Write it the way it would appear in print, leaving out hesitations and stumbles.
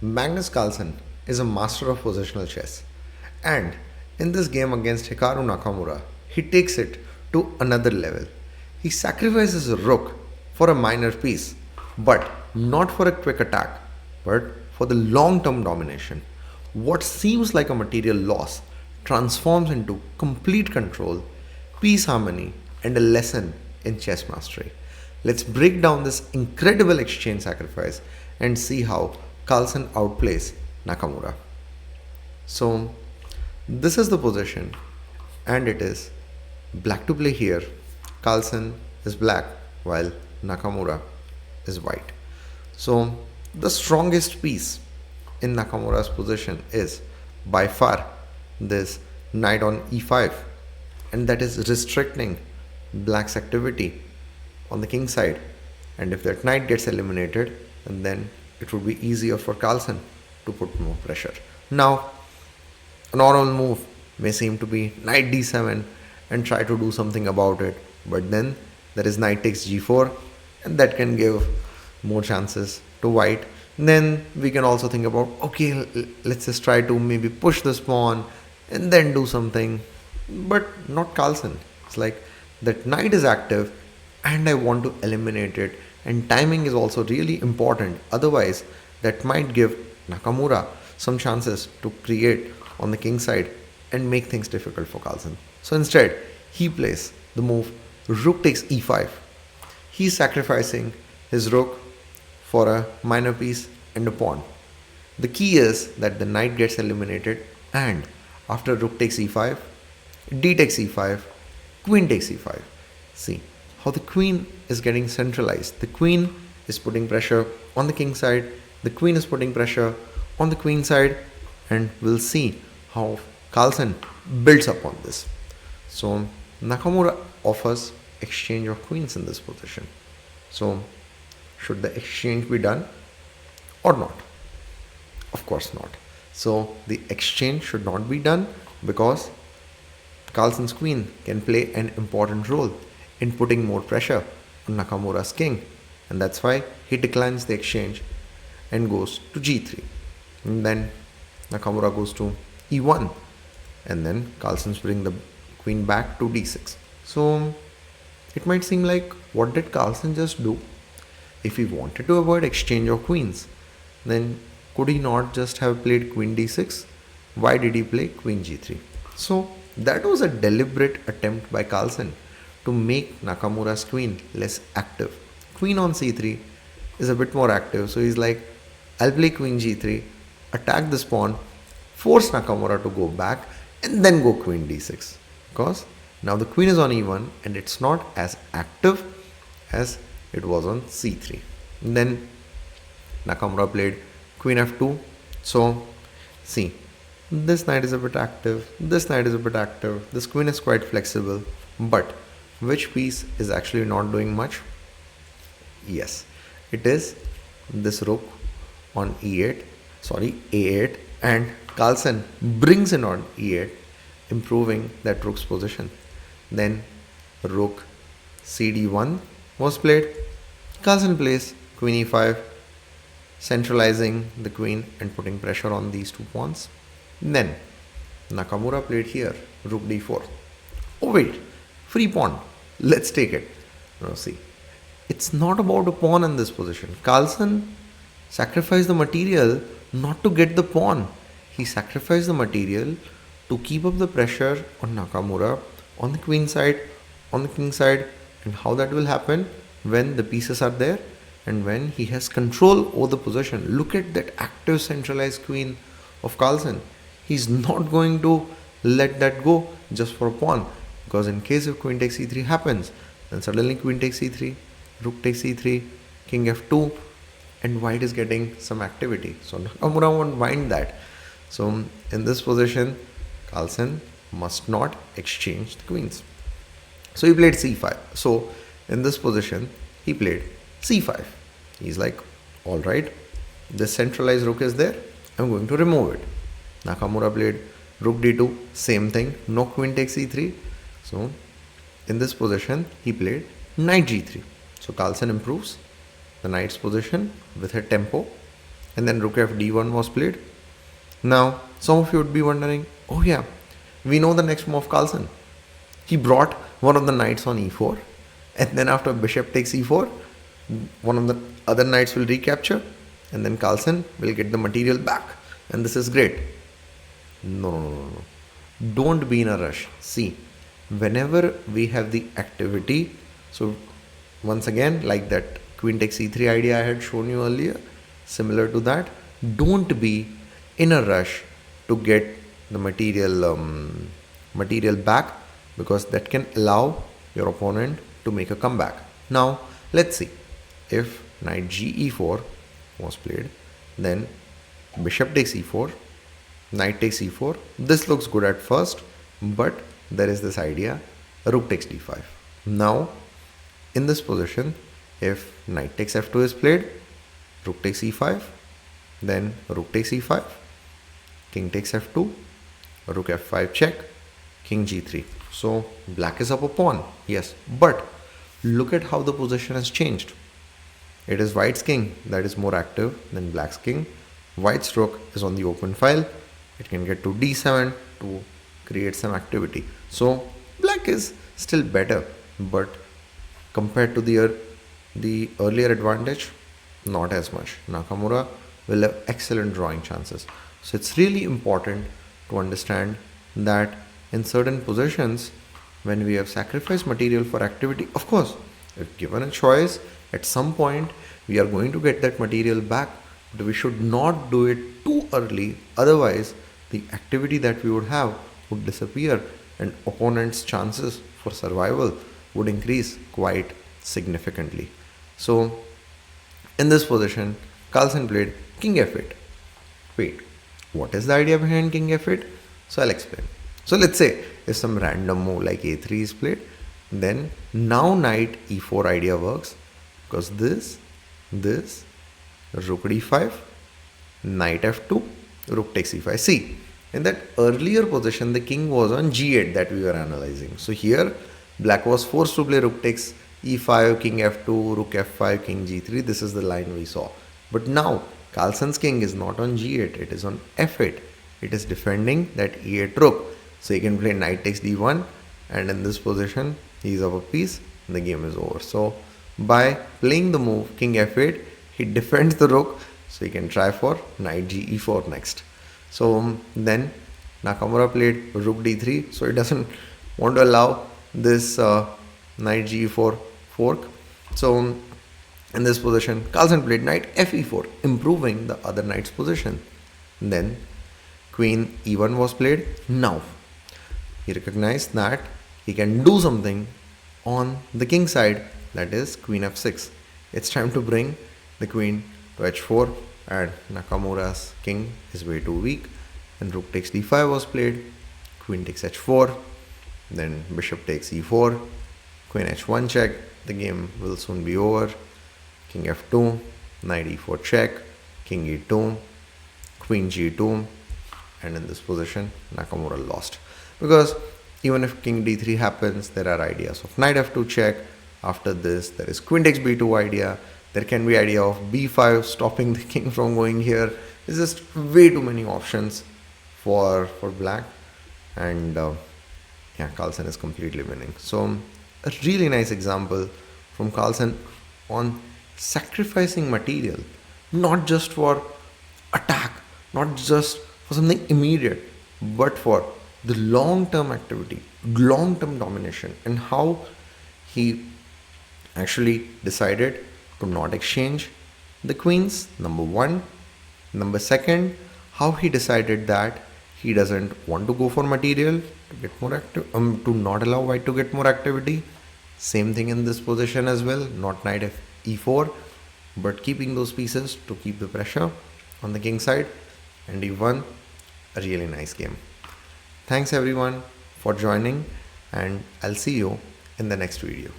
Magnus Carlsen is a master of positional chess, and in this game against Hikaru Nakamura, he takes it to another level. He sacrifices a rook for a minor piece, but not for a quick attack, but for the long term domination. What seems like a material loss transforms into complete control, peace harmony, and a lesson in chess mastery. Let's break down this incredible exchange sacrifice and see how Carlsen outplays Nakamura. So, this is the position, and it is black to play here. Carlsen is black while Nakamura is white. So, the strongest piece in Nakamura's position is by far this knight on e5, and that is restricting black's activity on the king side. And if that knight gets eliminated, and then it would be easier for Carlsen to put more pressure. Now, a normal move may seem to be knight d7 and try to do something about it, but then there is knight takes g4, and that can give more chances to white. Then we can also think about, okay, let's just try to maybe push this pawn and then do something, but not Carlsen. It's like that knight is active and I want to eliminate it, and timing is also really important. Otherwise, that might give Nakamura some chances to create on the king side and make things difficult for Carlsen. So instead, he plays the move rook takes e5. He's sacrificing his rook for a minor piece and a pawn. The key is that the knight gets eliminated, and after rook takes e5, d takes e5, queen takes e5. See how the queen is getting centralized. The queen is putting pressure on the king side, the queen is putting pressure on the queen side, and we'll see how Carlsen builds upon this. So Nakamura offers exchange of queens in this position. So should the exchange be done or not? Of course not. So the exchange should not be done because Carlsen's queen can play an important role in putting more pressure on Nakamura's king, and that's why he declines the exchange and goes to g3. And then Nakamura goes to e1, and then Carlsen's bring the queen back to d6. So it might seem like, what did Carlsen just do? If he wanted to avoid exchange of queens, then could he not just have played queen d6? Why did he play queen g3? So that was a deliberate attempt by Carlsen to make Nakamura's queen less active. Queen on c3 is a bit more active, so he's like, I'll play queen g3, attack this pawn, force Nakamura to go back, and then go queen d6. Because now the queen is on e1 and it's not as active as it was on c3. And then Nakamura played queen f2. So see, this knight is a bit active, this knight is a bit active, this queen is quite flexible, but which piece is actually not doing much? Yes, it is this rook on a8, and Carlsen brings in on e8, improving that rook's position. Then rook cd1 was played. Carlsen plays queen e5, centralizing the queen and putting pressure on these two pawns. Then Nakamura played here rook d4. Oh wait, free pawn, let's take it. Now see, it's not about a pawn in this position. Carlsen sacrificed the material not to get the pawn. He sacrificed the material to keep up the pressure on Nakamura on the queen side, on the king side. And how that will happen? When the pieces are there and when he has control over the position. Look at that active centralized queen of Carlsen. He's not going to let that go just for a pawn, because in case if queen takes e3 happens, then suddenly queen takes e3, rook takes e3, king f2, and white is getting some activity. So Nakamura won't mind that. So in this position, Carlsen must not exchange the queens. So he played c5. So in this position, he played c5. He's like, all right, this centralized rook is there, I'm going to remove it. Nakamura played rook d2, same thing, no queen takes e3. So in this position, he played knight g3. So Carlsen improves the knight's position with her tempo, and then rook f d1 was played. Now, some of you would be wondering, oh yeah, we know the next move of Carlsen. He brought one of the knights on e4, and then after bishop takes e4, one of the other knights will recapture, and then Carlsen will get the material back, and this is great. No, no, no, no, no. Don't be in a rush. See, whenever we have the activity, so once again, like that queen takes e3 idea I had shown you earlier, similar to that, don't be in a rush to get the material back, because that can allow your opponent to make a comeback. Now, let's see. If knight ge4 was played, then bishop takes e4, knight takes e4. This looks good at first, but there is this idea, rook takes d5. Now, in this position, if knight takes f2 is played, rook takes e5, then rook takes e5, king takes f2, rook f5 check, king g3. So black is up a pawn, yes, but look at how the position has changed. It is white's king that is more active than black's king. White's rook is on the open file. It can get to d7 to create some activity. So black is still better, but compared to the earlier advantage, not as much. Nakamura will have excellent drawing chances. So it's really important to understand that in certain positions, when we have sacrificed material for activity, of course, if given a choice, at some point we are going to get that material back, but we should not do it too early. Otherwise, the activity that we would have would disappear and opponent's chances for survival would increase quite significantly. So, in this position, Carlsen played king f8. Wait, what is the idea behind king f8? So I'll explain. So let's say if some random move like a3 is played, then now knight e4 idea works, because this, rook d5, knight f2, rook takes e5. See, in that earlier position, the king was on g8 that we were analyzing. So here, black was forced to play rook takes e5, king f2, rook f5, king g3. This is the line we saw. But now, Carlsen's king is not on g8, it is on f8. It is defending that e8 rook. So he can play knight takes d1, and in this position, he is up a piece, and the game is over. So by playing the move king f8, he defends the rook, so he can try for knight ge4 next. So then Nakamura played rook d3, so he doesn't want to allow this knight ge4 fork. So in this position, Carlsen played knight fe4, improving the other knight's position. Then queen e1 was played. Now he recognized that he can do something on the king side, that is queen f6. It's time to bring the queen to h4, and Nakamura's king is way too weak. And rook takes d5 was played, queen takes h4, then bishop takes e4, queen h1 check, the game will soon be over, king f2, knight e4 check, king e2, queen g2, and in this position Nakamura lost, because even if king d3 happens, there are ideas of knight f2 check. After this, there is queen takes b2 idea. There can be idea of b5 stopping the king from going here. There's just way too many options for black, and yeah, Carlsen is completely winning. So a really nice example from Carlsen on sacrificing material, not just for attack, not just for something immediate, but for the long-term activity, long-term domination, and how he actually decided to not exchange the queens, number one. Number second, how he decided that he doesn't want to go for material to get more active, to not allow white to get more activity. Same thing in this position as well, not knight e4, but keeping those pieces to keep the pressure on the king side, and he won a really nice game. Thanks everyone for joining, and I'll see you in the next video.